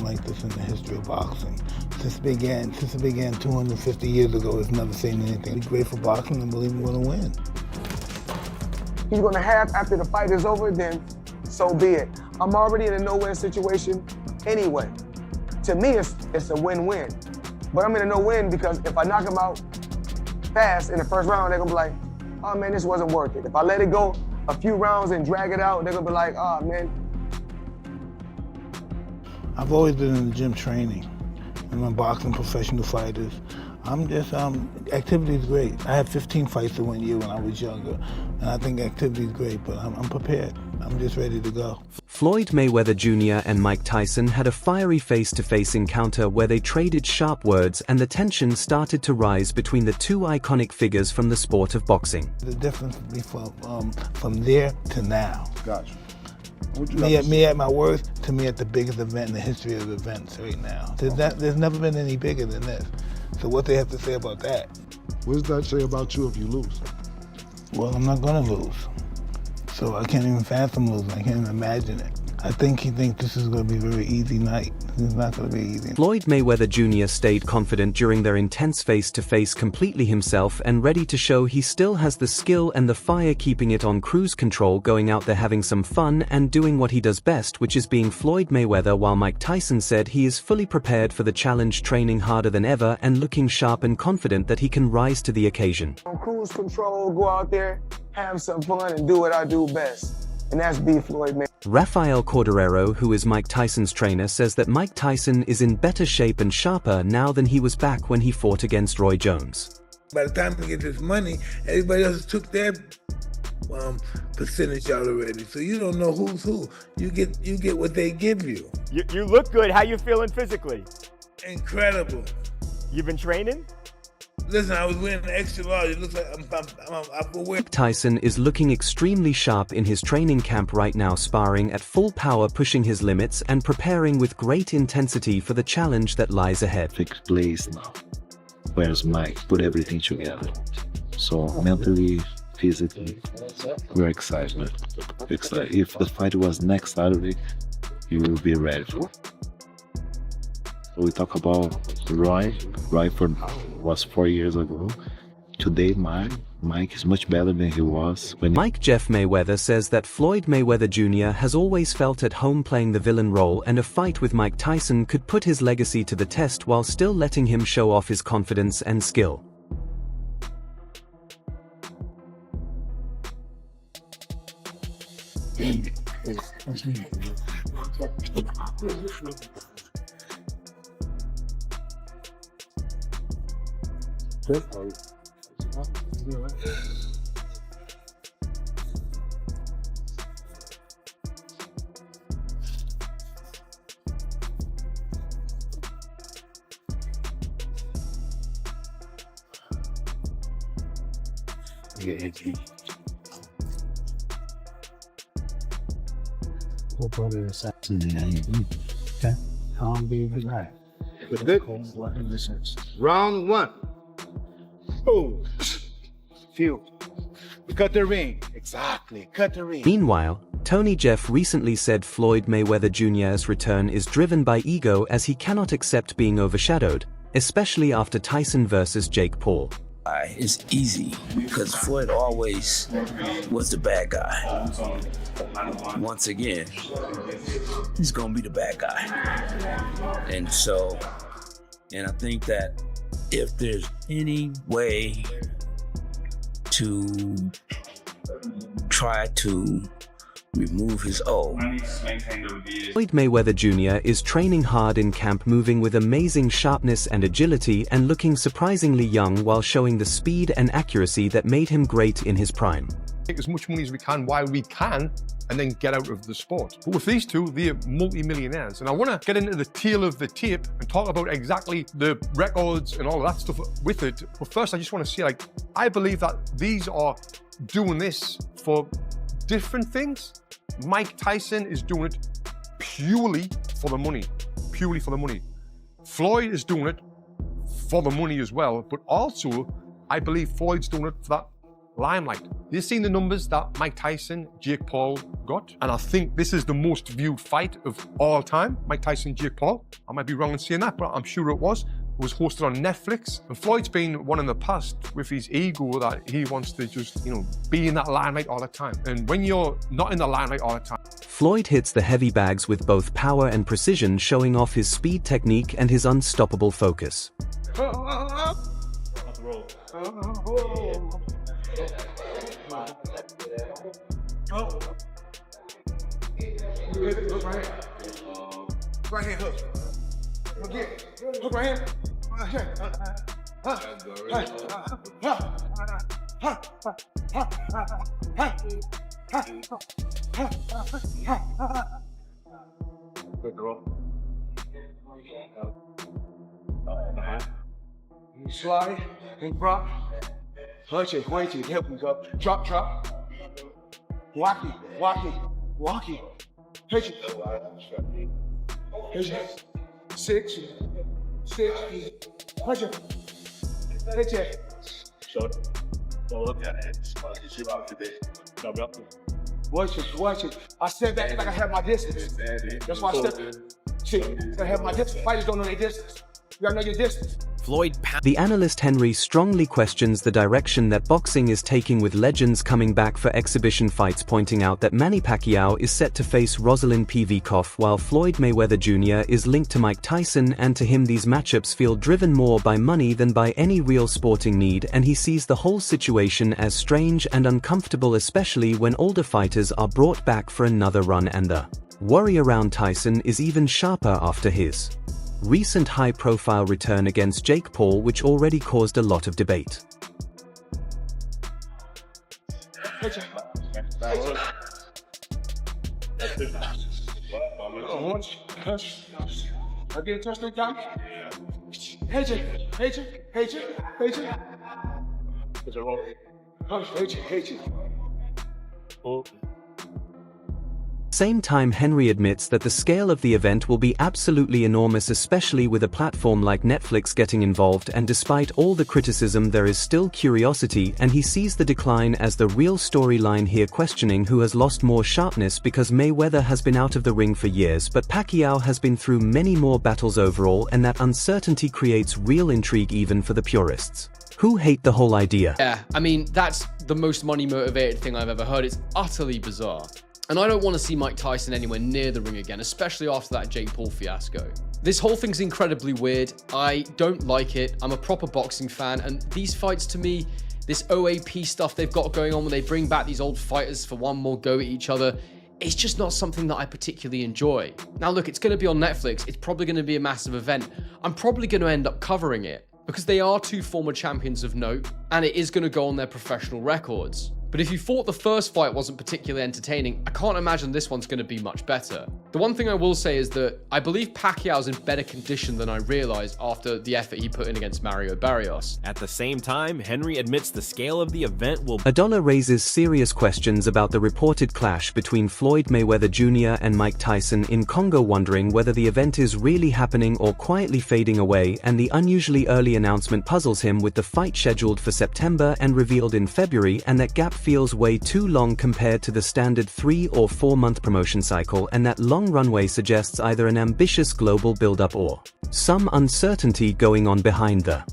like this in the history of boxing. Since it began 250 years ago, it's never seen anything. It's great for boxing and believe we're gonna win. He's gonna have after the fight is over, then so be it. I'm already in a no-win situation anyway. To me, it's a win-win. But I'm in a no-win because if I knock him out fast in the first round, they're gonna be like, oh man, this wasn't worth it. If I let it go a few rounds and drag it out, they're gonna be like, oh man. I've always been in the gym training. I'm boxing professional fighters. Activity is great. I had 15 fights in 1 year when I was younger, and I think activity is great, but I'm prepared. I'm just ready to go. Floyd Mayweather Jr. and Mike Tyson had a fiery face-to-face encounter where they traded sharp words and the tension started to rise between the two iconic figures from the sport of boxing. The difference would be from there to now. Gotcha. Me at my worst, to me at the biggest event in the history of events right now. There's never been any bigger than this. So what they have to say about that? What does that say about you if you lose? Well, I'm not gonna lose. So I can't even fathom losing. I can't even imagine it. I think he thinks this is going to be a very easy night. It's not going to be easy. Floyd Mayweather Jr. stayed confident during their intense face-to-face, completely himself and ready to show he still has the skill and the fire, keeping it on cruise control, going out there having some fun and doing what he does best, which is being Floyd Mayweather, while Mike Tyson said he is fully prepared for the challenge, training harder than ever and looking sharp and confident that he can rise to the occasion. On cruise control, go out there, have some fun and do what I do best. And that's be Floyd Mayweather. Rafael Corderero, who is Mike Tyson's trainer, says that Mike Tyson is in better shape and sharper now than he was back when he fought against Roy Jones. By the time we get this money, everybody else took their percentage out already. So you don't know who's who. You get what they give you. You look good. How you feeling physically? Incredible. You've been training? Listen, I was wearing an extra large. It looks like I'm Mike Tyson is looking extremely sharp in his training camp right now, sparring at full power, pushing his limits and preparing with great intensity for the challenge that lies ahead. Fixed place now. Where's Mike? Put everything together. So mentally, physically, we're excited. If the fight was next Saturday, you will be ready for it. We talk about Roy was 4 years ago. Today, Mike is much better than he was when Mike Jeff Mayweather says that Floyd Mayweather Jr. has always felt at home playing the villain role, and a fight with Mike Tyson could put his legacy to the test while still letting him show off his confidence and skill. We'll probably okay. I'll be right. Round one. Boom. Feel. Cut the ring. Exactly. Cut the ring. Meanwhile, Tony Jeff recently said Floyd Mayweather Jr.'s return is driven by ego, as he cannot accept being overshadowed, especially after Tyson versus Jake Paul. It's easy because Floyd always was the bad guy. Once again, he's gonna be the bad guy. And I think that if there's any way to try to remove his Floyd Mayweather Jr. is training hard in camp, moving with amazing sharpness and agility and looking surprisingly young while showing the speed and accuracy that made him great in his prime. Take as much money as we can while we can and then get out of the sport. But with these two, they're multi-millionaires. And I want to get into the tail of the tape and talk about exactly the records and all of that stuff with it. But first, I just want to say, I believe that these are doing this for different things. Mike Tyson is doing it purely for the money. Purely for the money. Floyd is doing it for the money as well, but also I believe Floyd's doing it for that limelight. You've seen the numbers that Mike Tyson, Jake Paul got, and I think this is the most viewed fight of all time. Mike Tyson, Jake Paul. I might be wrong in saying that, but I'm sure it was. It was hosted on Netflix. And Floyd's been one in the past with his ego that he wants to just, be in that limelight all the time. And when you're not in the limelight all the time. Floyd hits the heavy bags with both power and precision, showing off his speed technique and his unstoppable focus. Right hand hook. Again. Hook right hand. Good roll. You slide and drop. Punch it, wait till help me go. Drop. Walk it. Pitch it. Pitch it. Six. Punch it. Pitch it. Shoulder. Don't look at it. Watch it. I step back like I have my distance. That's why I step. See, I have my distance. Fighters don't know their distance. You gotta know your distance. The analyst Henry strongly questions the direction that boxing is taking, with legends coming back for exhibition fights, pointing out that Manny Pacquiao is set to face Rosalind Pivkoff, while Floyd Mayweather Jr. is linked to Mike Tyson, and to him these matchups feel driven more by money than by any real sporting need, and he sees the whole situation as strange and uncomfortable, especially when older fighters are brought back for another run, and the worry around Tyson is even sharper after his recent high-profile return against Jake Paul, which already caused a lot of debate. Again, touch the down. Hedge it. Same time, Henry admits that the scale of the event will be absolutely enormous, especially with a platform like Netflix getting involved, and despite all the criticism there is still curiosity, and he sees the decline as the real storyline here, questioning who has lost more sharpness, because Mayweather has been out of the ring for years, but Pacquiao has been through many more battles overall, and that uncertainty creates real intrigue even for the purists who hate the whole idea. Yeah, I mean, that's the most money motivated thing I've ever heard. It's utterly bizarre. And I don't want to see Mike Tyson anywhere near the ring again, especially after that Jake Paul fiasco. This whole thing's incredibly weird. I don't like it. I'm a proper boxing fan, and these fights, to me, this OAP stuff they've got going on, when they bring back these old fighters for one more go at each other, it's just not something that I particularly enjoy. Now look, it's going to be on Netflix. It's probably going to be a massive event. I'm probably going to end up covering it, because they are two former champions of note, and it is going to go on their professional records. But if you thought the first fight wasn't particularly entertaining, I can't imagine this one's going to be much better. The one thing I will say is that I believe Pacquiao's in better condition than I realized after the effort he put in against Mario Barrios. At the same time, Henry admits the scale of the event will... Adola raises serious questions about the reported clash between Floyd Mayweather Jr. and Mike Tyson in Congo, wondering whether the event is really happening or quietly fading away, and the unusually early announcement puzzles him, with the fight scheduled for September and revealed in February, and that gap feels way too long compared to the standard 3 or 4 month promotion cycle, and that long runway suggests either an ambitious global build-up or some uncertainty going on behind the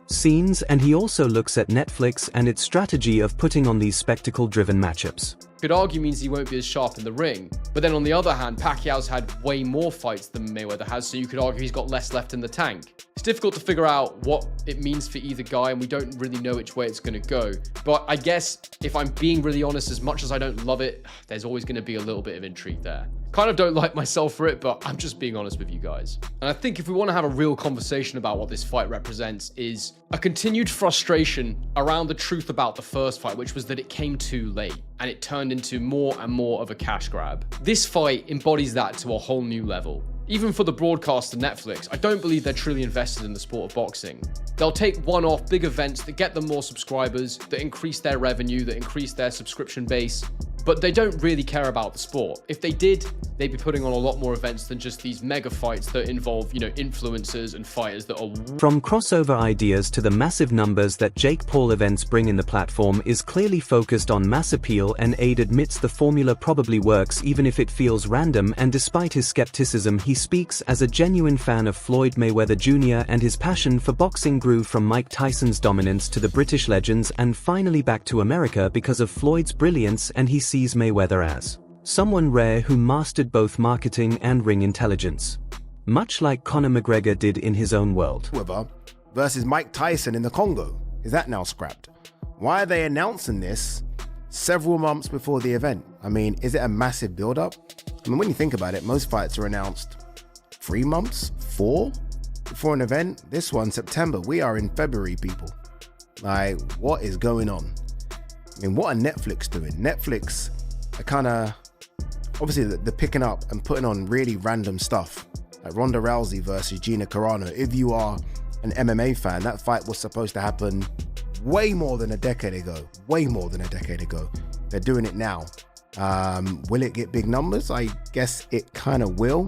scenes. And he also looks at Netflix and its strategy of putting on these spectacle-driven matchups. Could argue means he won't be as sharp in the ring. But then on the other hand, Pacquiao's had way more fights than Mayweather has, so you could argue he's got less left in the tank. It's difficult to figure out what it means for either guy, and we don't really know which way it's going to go. But I guess, if I'm being really honest, as much as I don't love it, there's always going to be a little bit of intrigue there. Kind of don't like myself for it, but I'm just being honest with you guys. And I think if we want to have a real conversation about what this fight represents, is a continued frustration around the truth about the first fight, which was that it came too late, and it turned into more and more of a cash grab. This fight embodies that to a whole new level. Even for the broadcaster Netflix, I don't believe they're truly invested in the sport of boxing. They'll take one-off big events that get them more subscribers, that increase their revenue, that increase their subscription base, but they don't really care about the sport. If they did, they'd be putting on a lot more events than just these mega fights that involve, you know, influencers and fighters that are... From crossover ideas to the massive numbers that Jake Paul events bring in, the platform is clearly focused on mass appeal, and Aid admits the formula probably works even if it feels random, and despite his skepticism, he speaks as a genuine fan of Floyd Mayweather Jr., and his passion for boxing grew from Mike Tyson's dominance to the British legends and finally back to America because of Floyd's brilliance, and he sees Mayweather as someone rare who mastered both marketing and ring intelligence, much like Conor McGregor did in his own world. Versus Mike Tyson in the Congo. Is that now scrapped? Why are they announcing this several months before the event? I mean, is it a massive build-up? I mean, when you think about it, most fights are announced 3 months, 4 before an event. This one, September. We are in February, people. Like, what is going on? I mean, what are Netflix doing? Netflix are kind of, obviously they're picking up and putting on really random stuff. Like Ronda Rousey versus Gina Carano. If you are an MMA fan, that fight was supposed to happen way more than a decade ago. Way more than a decade ago. They're doing it now. Will it get big numbers? I guess it kind of will.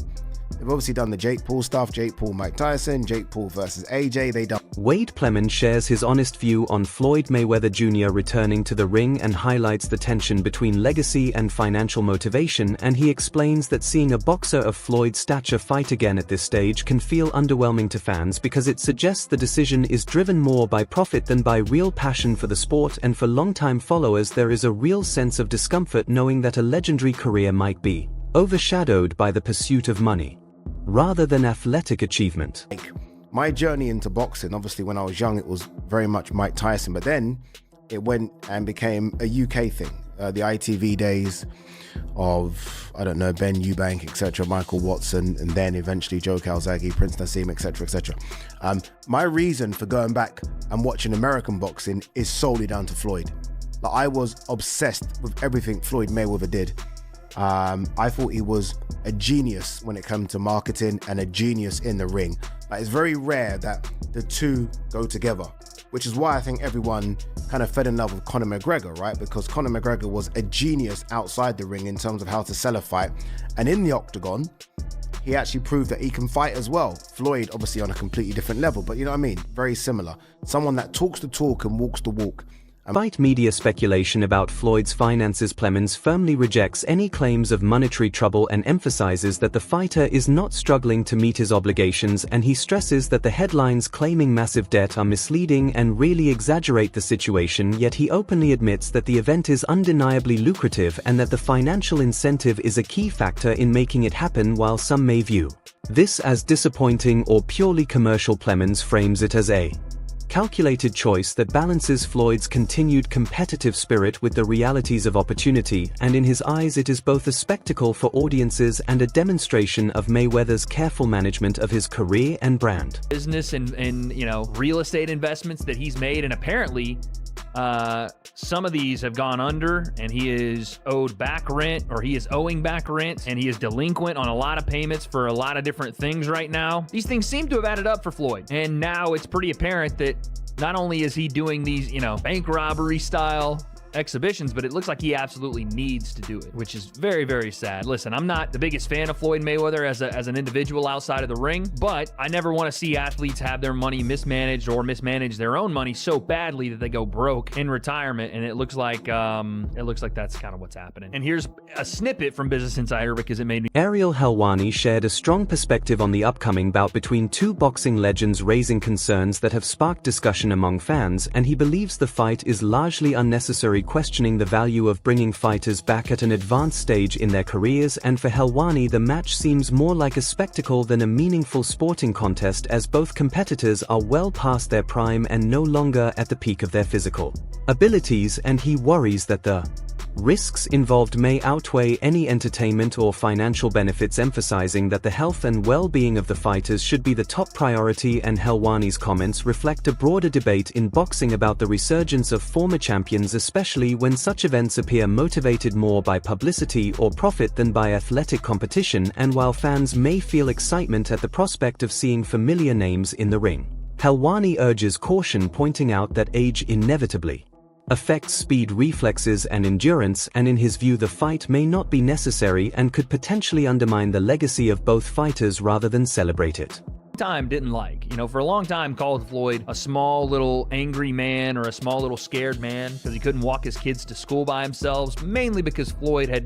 They've obviously done the Jake Paul stuff, Jake Paul, Mike Tyson, Jake Paul versus AJ. They done. Wade Plemons shares his honest view on Floyd Mayweather Jr. returning to the ring and highlights the tension between legacy and financial motivation, and he explains that seeing a boxer of Floyd's stature fight again at this stage can feel underwhelming to fans because it suggests the decision is driven more by profit than by real passion for the sport, and for longtime followers there is a real sense of discomfort knowing that a legendary career might be overshadowed by the pursuit of money rather than athletic achievement. My journey into boxing, obviously when I was young, it was very much Mike Tyson, but then it went and became a UK thing. The ITV days of, I don't know, Ben Eubank, etc., Michael Watson, and then eventually Joe Calzaghe, Prince Nassim, etc., etc. My reason for going back and watching American boxing is solely down to Floyd. Like, I was obsessed with everything Floyd Mayweather did. I thought he was a genius when it comes to marketing and a genius in the ring. Like, it's very rare that the two go together, which is why I think everyone kind of fell in love with Conor McGregor, right? Because Conor McGregor was a genius outside the ring in terms of how to sell a fight. And in the octagon, he actually proved that he can fight as well. Floyd, obviously on a completely different level, but you know what I mean? Very similar. Someone that talks the talk and walks the walk. Despite media speculation about Floyd's finances, Plemons firmly rejects any claims of monetary trouble and emphasizes that the fighter is not struggling to meet his obligations, and he stresses that the headlines claiming massive debt are misleading and really exaggerate the situation, yet he openly admits that the event is undeniably lucrative and that the financial incentive is a key factor in making it happen. While some may view this as disappointing or purely commercial, Plemons frames it as a calculated choice that balances Floyd's continued competitive spirit with the realities of opportunity, and in his eyes it is both a spectacle for audiences and a demonstration of Mayweather's careful management of his career and brand. Business and you know, real estate investments that he's made, and apparently some of these have gone under, and he is owed back rent, or he is owing back rent, and he is delinquent on a lot of payments for a lot of different things right now. These things seem to have added up for Floyd, and now it's pretty apparent that not only is he doing these, you know, bank robbery style exhibitions, but it looks like he absolutely needs to do it, which is very, very sad. Listen, I'm not the biggest fan of Floyd Mayweather as an individual outside of the ring, but I never want to see athletes have their money mismanaged or mismanage their own money so badly that they go broke in retirement, and it looks like that's kind of what's happening. And here's a snippet from Business Insider because it made me... Ariel Helwani shared a strong perspective on the upcoming bout between two boxing legends, raising concerns that have sparked discussion among fans, and he believes the fight is largely unnecessary, questioning the value of bringing fighters back at an advanced stage in their careers. And for Helwani, the match seems more like a spectacle than a meaningful sporting contest, as both competitors are well past their prime and no longer at the peak of their physical abilities, and he worries that the risks involved may outweigh any entertainment or financial benefits, emphasizing that the health and well-being of the fighters should be the top priority. And Helwani's comments reflect a broader debate in boxing about the resurgence of former champions, especially when such events appear motivated more by publicity or profit than by athletic competition. And while fans may feel excitement at the prospect of seeing familiar names in the ring, Helwani urges caution, pointing out that age inevitably affects speed, reflexes, and endurance, and in his view the fight may not be necessary and could potentially undermine the legacy of both fighters rather than celebrate it. Time didn't like. For a long time called Floyd a small little angry man or a small little scared man because he couldn't walk his kids to school by himself, mainly because Floyd had,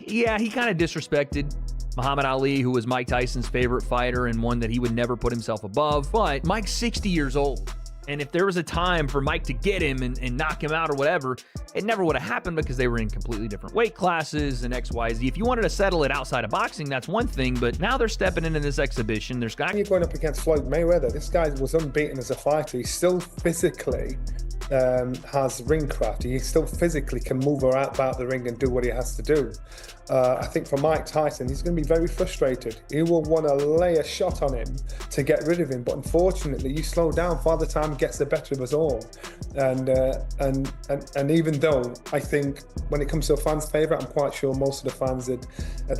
he kind of disrespected Muhammad Ali, who was Mike Tyson's favorite fighter and one that he would never put himself above. But Mike's 60 years old. And if there was a time for Mike to get him and knock him out or whatever, it never would have happened because they were in completely different weight classes and X, Y, Z. If you wanted to settle it outside of boxing, that's one thing, but now they're stepping into this exhibition. There's guys. You're going up against Floyd Mayweather. This guy was unbeaten as a fighter. He still physically has ring craft. He still physically can move about the ring and do what he has to do. I think for Mike Tyson, he's going to be very frustrated. He will want to lay a shot on him to get rid of him, but unfortunately, you slow down, Father Time gets the better of us all. And even though I think when it comes to a fan's favourite, I'm quite sure most of the fans would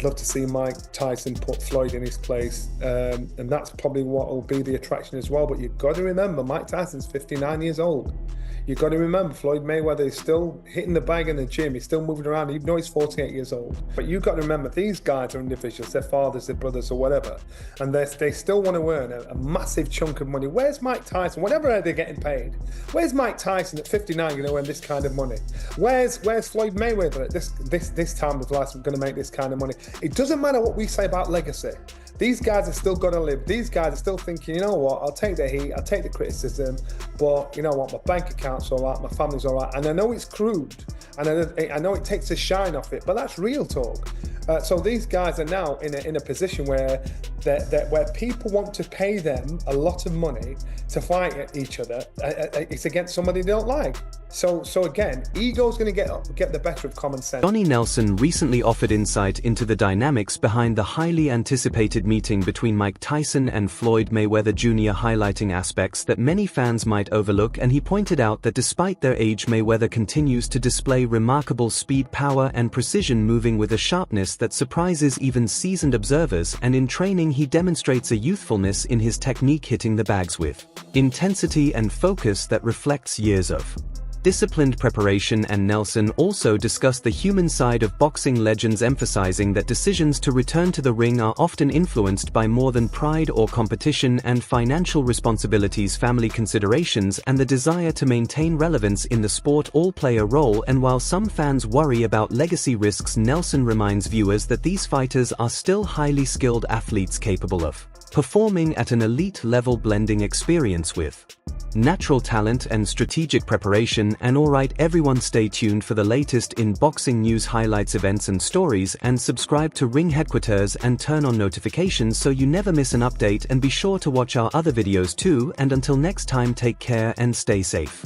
love to see Mike Tyson put Floyd in his place, and that's probably what will be the attraction as well. But you've got to remember, Mike Tyson's 59 years old. You've got to remember, Floyd Mayweather is still hitting the bag in the gym. He's still moving around, even though he's 48 years old. But you've got to remember, these guys are individuals, their fathers, their brothers, or whatever. And they still want to earn a massive chunk of money. Where's Mike Tyson? Whatever they're getting paid. Where's Mike Tyson at 59 going to earn this kind of money? Where's Floyd Mayweather at this time of life going to make this kind of money? It doesn't matter what we say about legacy. These guys have still got to live. These guys are still thinking, you know what, I'll take the heat, I'll take the criticism, but you know what, my bank account's all right, my family's all right. And I know it's crude, and I know it takes a shine off it, but that's real talk. So these guys are now in a position where people want to pay them a lot of money to fight each other. It's against somebody they don't like. So again, ego's going to get the better of common sense. Johnny Nelson recently offered insight into the dynamics behind the highly anticipated meeting between Mike Tyson and Floyd Mayweather Jr., highlighting aspects that many fans might overlook, and he pointed out that despite their age, Mayweather continues to display remarkable speed, power, and precision, moving with a sharpness that surprises even seasoned observers, and in training he demonstrates a youthfulness in his technique, hitting the bags with intensity and focus that reflects years of disciplined preparation. And Nelson also discussed the human side of boxing legends, emphasizing that decisions to return to the ring are often influenced by more than pride or competition, and financial responsibilities, family considerations, and the desire to maintain relevance in the sport all play a role. And while some fans worry about legacy risks, Nelson reminds viewers that these fighters are still highly skilled athletes capable of performing at an elite level, blending experience with natural talent and strategic preparation. And alright everyone, stay tuned for the latest in boxing news, highlights, events and stories, and subscribe to Ring Headquaterzz and turn on notifications so you never miss an update, and be sure to watch our other videos too. And until next time, take care and stay safe.